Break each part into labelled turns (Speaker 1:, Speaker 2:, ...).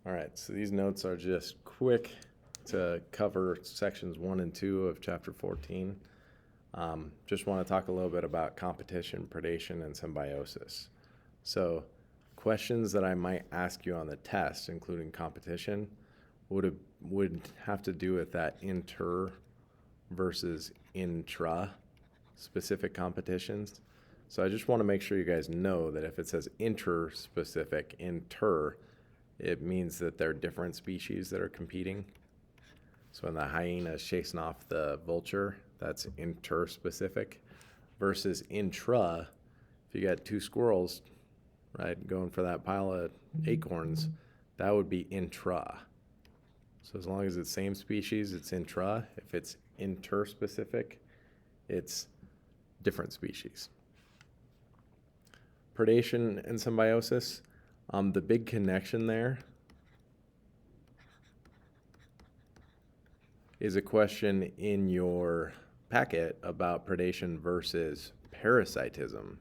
Speaker 1: All right, so these notes are just quick to cover sections 1 and 2 of chapter 14. Just want to talk a little bit about competition, predation, and symbiosis. So, questions that I might ask you on the test, including competition, would have to do with that inter versus intra specific competitions. So I just want to make sure you guys know that if it says inter-specific, inter, it means that they're different species that are competing. So when the hyena is chasing off the vulture, that's inter-specific. Versus intra, if you got two squirrels, right, going for that pile of acorns, that would be intra. So as long as it's same species, it's intra. If it's inter-specific, it's different species. Predation and symbiosis, the big connection there is a question in your packet about predation versus parasitism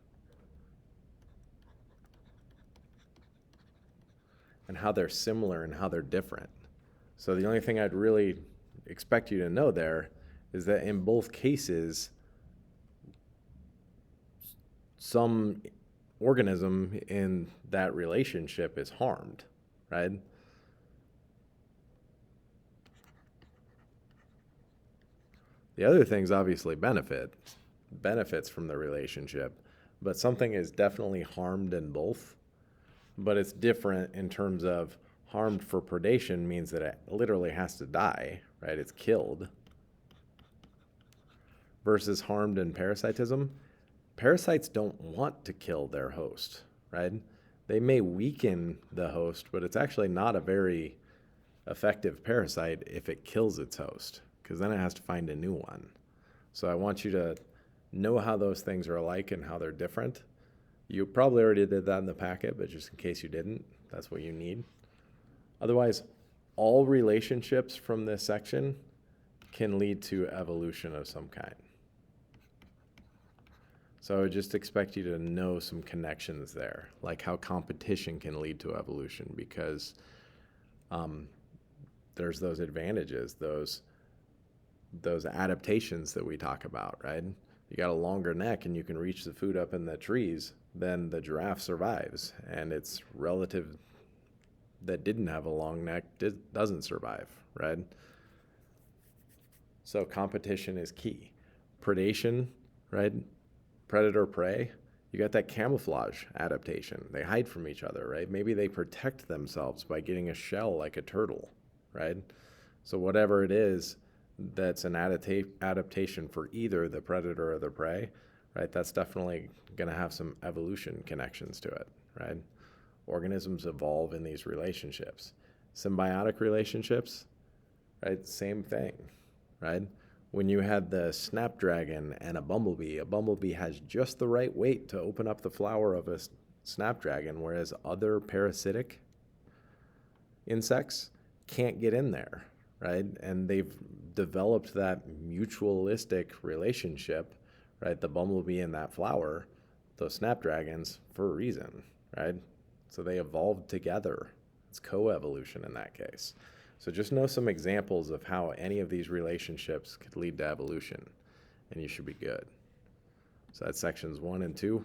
Speaker 1: and how they're similar and how they're different. So the only thing I'd really expect you to know there is that in both cases, some organism in that relationship is harmed, right? The other things obviously benefits from the relationship, but something is definitely harmed in both. But it's different in terms of harmed for predation means that it literally has to die, right? It's killed. Versus harmed in parasitism, parasites don't want to kill their host, right? They may weaken the host, but it's actually not a very effective parasite if it kills its host, because then it has to find a new one. So I want you to know how those things are alike and how they're different. You probably already did that in the packet, but just in case you didn't, that's what you need. Otherwise, all relationships from this section can lead to evolution of some kind. So I would just expect you to know some connections there, like how competition can lead to evolution, because there's those advantages, those adaptations that we talk about, right? You got a longer neck and you can reach the food up in the trees, then the giraffe survives, and its relative that didn't have a long neck doesn't survive, right? So competition is key. Predation, right? Predator prey, you got that camouflage adaptation. They hide from each other, right? Maybe they protect themselves by getting a shell like a turtle, right? So whatever it is that's an adaptation for either the predator or the prey, right? That's definitely going to have some evolution connections to it, right? Organisms evolve in these relationships. Symbiotic relationships, right? Same thing, right? When you had the snapdragon and a bumblebee has just the right weight to open up the flower of a snapdragon, whereas other parasitic insects can't get in there, right? And they've developed that mutualistic relationship, right? The bumblebee and that flower, those snapdragons, for a reason, right? So they evolved together. It's coevolution in that case. So just know some examples of how any of these relationships could lead to evolution, and you should be good. So that's sections 1 and 2.